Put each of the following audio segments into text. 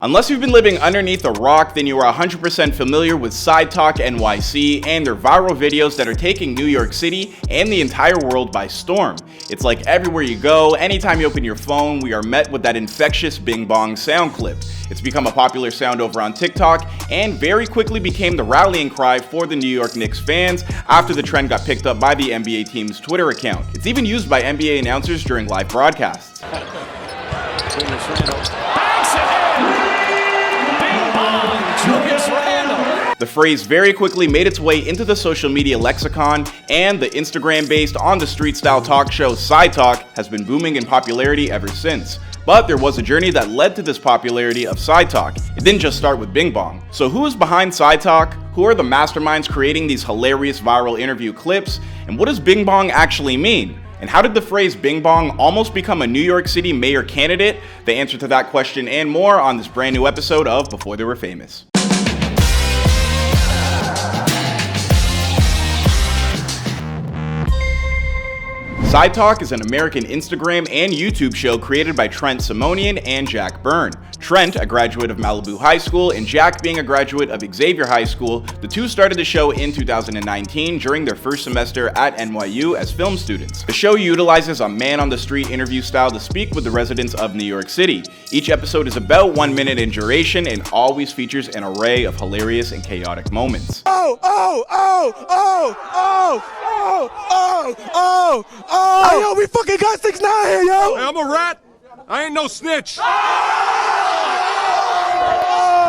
Unless you've been living underneath a rock, then you are 100% familiar with Sidetalk NYC and their viral videos that are taking New York City and the entire world by storm. It's like everywhere you go, anytime you open your phone, we are met with that infectious Bing Bong sound clip. It's become a popular sound over on TikTok and very quickly became the rallying cry for the New York Knicks fans after the trend got picked up by the NBA team's Twitter account. It's even used by NBA announcers during live broadcasts. The phrase very quickly made its way into the social media lexicon, and the Instagram-based on-the-street-style talk show Sidetalk has been booming in popularity ever since. But there was a journey that led to this popularity of Sidetalk. It didn't just start with Bing Bong. So who is behind Sidetalk? Who are the masterminds creating these hilarious viral interview clips? And what does Bing Bong actually mean? And how did the phrase Bing Bong almost become a New York City mayor candidate? The answer to that question and more on this brand new episode of Before They Were Famous. Sidetalk is an American Instagram and YouTube show created by Trent Simonian and Jack Byrne. Trent, a graduate of Malibu High School, and Jack being a graduate of Xavier High School, the two started the show in 2019 during their first semester at NYU as film students. The show utilizes a man-on-the-street interview style to speak with the residents of New York City. Each episode is about 1 minute in duration and always features an array of hilarious and chaotic moments. Hey, yo, we fucking got 6ix9ine here, yo! Hey, I'm a rat. I ain't no snitch.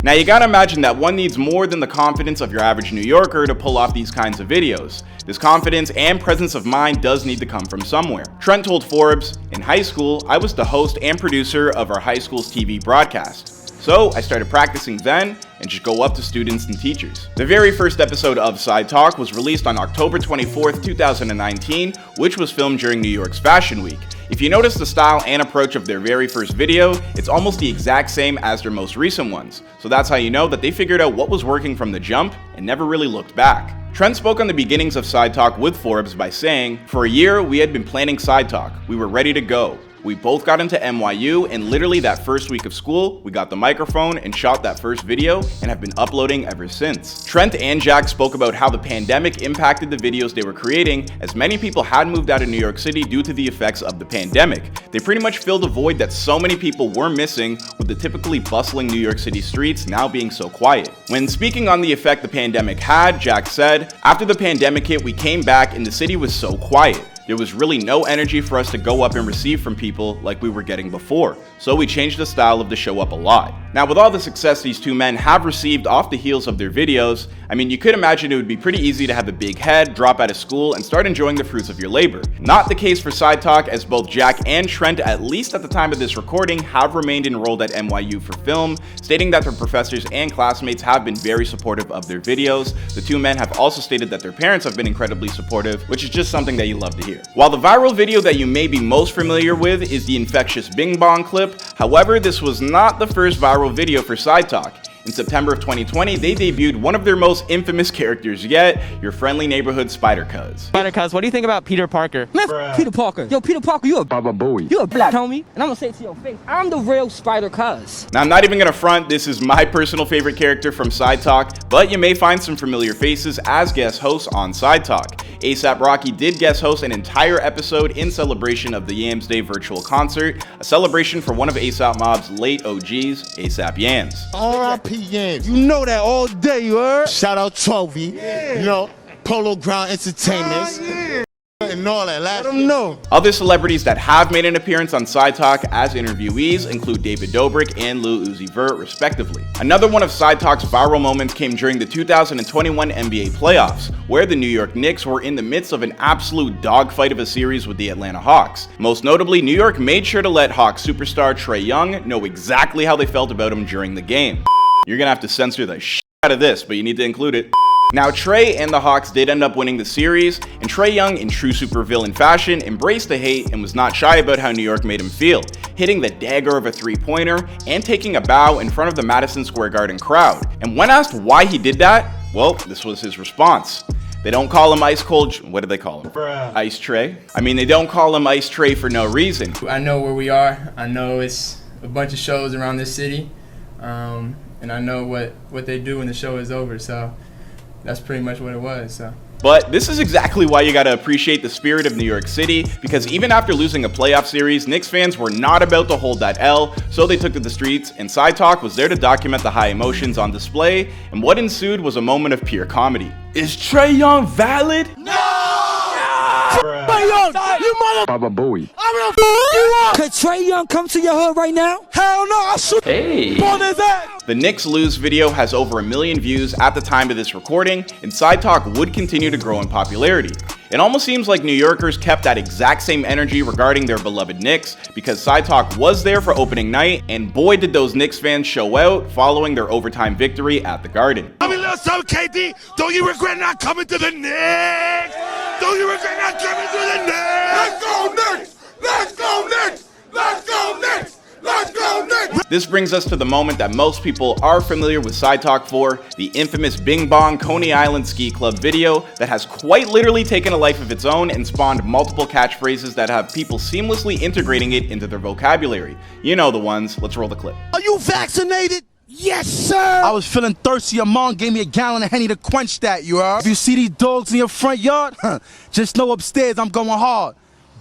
Now you gotta imagine that one needs more than the confidence of your average New Yorker to pull off these kinds of videos. This confidence and presence of mind does need to come from somewhere. Trent told Forbes, "In high school, I was the host and producer of our high school's TV broadcast. So I started practicing then and just go up to students and teachers." The very first episode of Sidetalk was released on October 24th, 2019, which was filmed during New York's Fashion Week. If you notice the style and approach of their very first video, it's almost the exact same as their most recent ones. So that's how you know that they figured out what was working from the jump and never really looked back. Trent spoke on the beginnings of Sidetalk with Forbes by saying, "For a year, we had been planning Sidetalk. We were ready to go. We both got into NYU, and literally that first week of school, we got the microphone and shot that first video and have been uploading ever since." Trent and Jack spoke about how the pandemic impacted the videos they were creating, as many people had moved out of New York City due to the effects of the pandemic. They pretty much filled a void that so many people were missing, with the typically bustling New York City streets now being so quiet. When speaking on the effect the pandemic had, Jack said, "After the pandemic hit, we came back and the city was so quiet. There was really no energy for us to go up and receive from people like we were getting before, so we changed the style of the show up a lot." Now, with all the success these two men have received off the heels of their videos, I mean, you could imagine it would be pretty easy to have a big head, drop out of school, and start enjoying the fruits of your labor. Not the case for Sidetalk, as both Jack and Trent, at least at the time of this recording, have remained enrolled at NYU for film, stating that their professors and classmates have been very supportive of their videos. The two men have also stated that their parents have been incredibly supportive, which is just something that you love to hear. While the viral video that you may be most familiar with is the infectious Bing Bong clip, however, this was not the first viral video for Sidetalk. In September of 2020, they debuted one of their most infamous characters yet, your friendly neighborhood Spider Cuz. Spider Cuz, what do you think about Peter Parker? Man, Peter Parker. Yo, Peter Parker, you a Baba Booey. You a black homie, and I'm gonna say it to your face, I'm the real Spider Cuz. Now, I'm not even gonna front, this is my personal favorite character from Sidetalk, but you may find some familiar faces as guest hosts on Sidetalk. A$AP Rocky did guest host an entire episode in celebration of the Yams Day virtual concert, a celebration for one of A$AP Mob's late OGs, A$AP Yams. R.I.P. Yams. You know that all day, you heard? Shout out Toby, you know, Polo Ground Entertainments, and all that. Let them know. Other celebrities that have made an appearance on Sidetalk as interviewees include David Dobrik and Lil Uzi Vert, respectively. Another one of Sidetalk's viral moments came during the 2021 NBA playoffs, where the New York Knicks were in the midst of an absolute dogfight of a series with the Atlanta Hawks. Most notably, New York made sure to let Hawks superstar Trae Young know exactly how they felt about him during the game. You're gonna have to censor the shit out of this, but you need to include it. Now, Trae and the Hawks did end up winning the series, and Trae Young, in true supervillain fashion, embraced the hate and was not shy about how New York made him feel, hitting the dagger of a three-pointer and taking a bow in front of the Madison Square Garden crowd. And when asked why he did that, well, this was his response. They don't call him Ice Cold, what do they call him? Ice Trae? I mean, they don't call him Ice Trae for no reason. I know where we are. I know it's a bunch of shows around this city. and I know what they do when the show is over. So that's pretty much what it was. So. But this is exactly why you gotta appreciate the spirit of New York City, because even after losing a playoff series, Knicks fans were not about to hold that L, so they took to the streets, and Sidetalk was there to document the high emotions on display, and what ensued was a moment of pure comedy. Is Trae Young valid? No! Trae Young, you mother Baba Bowie. I'm gonna you up. Could Trae Young come to your hood right now? Hell no, I'll shoot on his ass. The Knicks lose video has over 1 million views at the time of this recording, and Sidetalk would continue to grow in popularity. It almost seems like New Yorkers kept that exact same energy regarding their beloved Knicks, because Sidetalk was there for opening night, and boy did those Knicks fans show out following their overtime victory at the Garden. I mean, little something, KD, don't you regret not coming to the Knicks? Don't you regret not coming to the Knicks? Let's go Knicks! Let's go Knicks! Let's go Knicks! Let's go Knicks! This brings us to the moment that most people are familiar with Sidetalk for, the infamous Bong Coney Island Ski Club video that has quite literally taken a life of its own and spawned multiple catchphrases that have people seamlessly integrating it into their vocabulary. You know the ones. Let's roll the clip. Are you vaccinated? Yes, sir! I was feeling thirsty. Your mom gave me a gallon of Henny to quench that, you heard? If you see these dogs in your front yard, just know upstairs I'm going hard.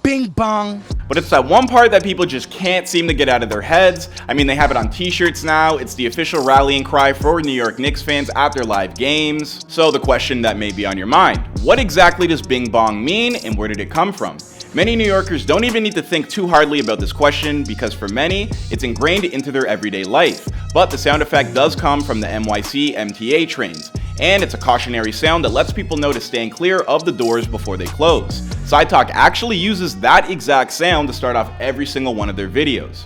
Bing bong. But it's that one part that people just can't seem to get out of their heads. I mean, they have it on t-shirts now. It's the official rallying cry for New York Knicks fans at their live games. So the question that may be on your mind, what exactly does Bing Bong mean, and where did it come from? Many New Yorkers don't even need to think too hardly about this question, because for many, it's ingrained into their everyday life. But the sound effect does come from the NYC MTA trains, and it's a cautionary sound that lets people know to stand clear of the doors before they close. Sidetalk actually uses that exact sound to start off every single one of their videos.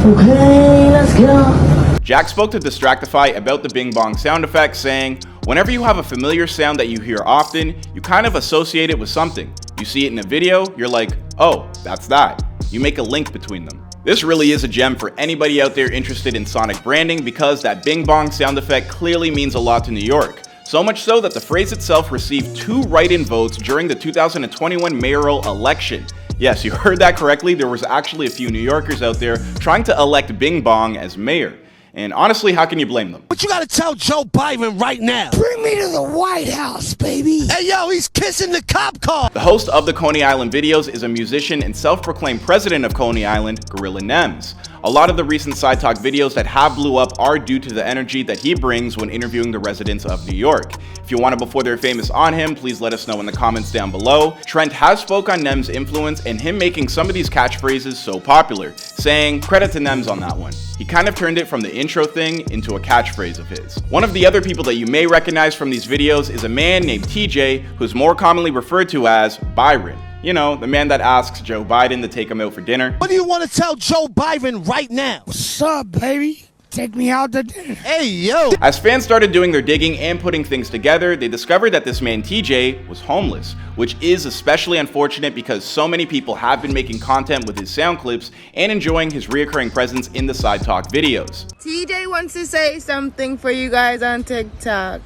Okay, let's go. Jack spoke to Distractify about the Bing Bong sound effect, saying, whenever you have a familiar sound that you hear often, you kind of associate it with something. You see it in a video, you're like, oh, that's that. You make a link between them. This really is a gem for anybody out there interested in sonic branding, because that Bing Bong sound effect clearly means a lot to New York. So much so that the phrase itself received 2 write-in votes during the 2021 mayoral election. Yes, you heard that correctly, there was actually a few New Yorkers out there trying to elect Bing Bong as mayor. And honestly, how can you blame them? What you gotta tell Joe Byron right now? Bring me to the White House, baby. Hey, yo, he's kissing the cop car. The host of the Coney Island videos is a musician and self-proclaimed president of Coney Island, Gorilla Nems. A lot of the recent Sidetalk videos that have blew up are due to the energy that he brings when interviewing the residents of New York. If you want to before they're famous on him, please let us know in the comments down below. Trent has spoke on Nems' influence and him making some of these catchphrases so popular, saying credit to Nems on that one. He kind of turned it from the intro thing into a catchphrase of his. One of the other people that you may recognize from these videos is a man named TJ, who's more commonly referred to as Byron. You know, the man that asks Joe Biden to take him out for dinner. What do you want to tell Joe Byron right now? What's up, baby? Take me out to dinner. Hey, yo. As fans started doing their digging and putting things together, they discovered that this man TJ was homeless, which is especially unfortunate because so many people have been making content with his sound clips and enjoying his reoccurring presence in the Sidetalk videos. TJ wants to say something for you guys on TikTok.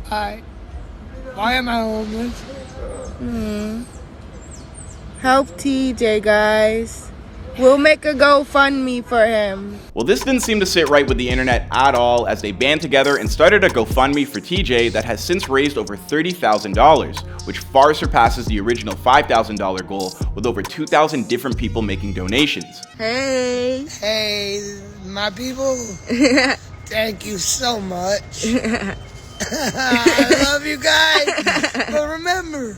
Hi. Why am I homeless? Help TJ, guys. We'll make a GoFundMe for him. Well, this didn't seem to sit right with the internet at all, as they band together and started a GoFundMe for TJ that has since raised over $30,000, which far surpasses the original $5,000 goal, with over 2,000 different people making donations. Hey. Hey, my people. Thank you so much. I love you guys. But remember,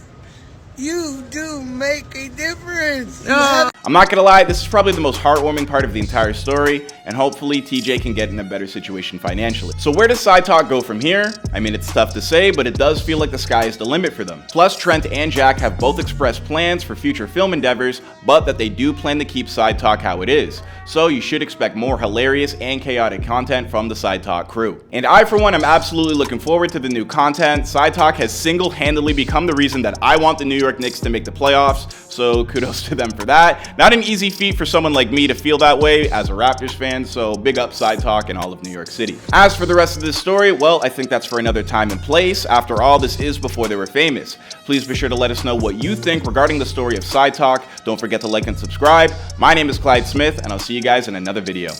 you do make a difference. I'm not gonna lie, this is probably the most heartwarming part of the entire story, and hopefully TJ can get in a better situation financially. So where does Sidetalk go from here? I mean, it's tough to say, but it does feel like the sky is the limit for them. Plus, Trent and Jack have both expressed plans for future film endeavors, but that they do plan to keep Sidetalk how it is. So you should expect more hilarious and chaotic content from the Sidetalk crew. And I, for one, am absolutely looking forward to the new content. Sidetalk has single-handedly become the reason that I want the New York York Knicks to make the playoffs, so kudos to them for that. Not an easy feat for someone like me to feel that way as a Raptors fan, so big up Sidetalk and all of New York City. As for the rest of this story, well, I think that's for another time and place. After all, this is before they were famous. Please be sure to let us know what you think regarding the story of Sidetalk. Don't forget to like and subscribe. My name is Clyde Smith, and I'll see you guys in another video.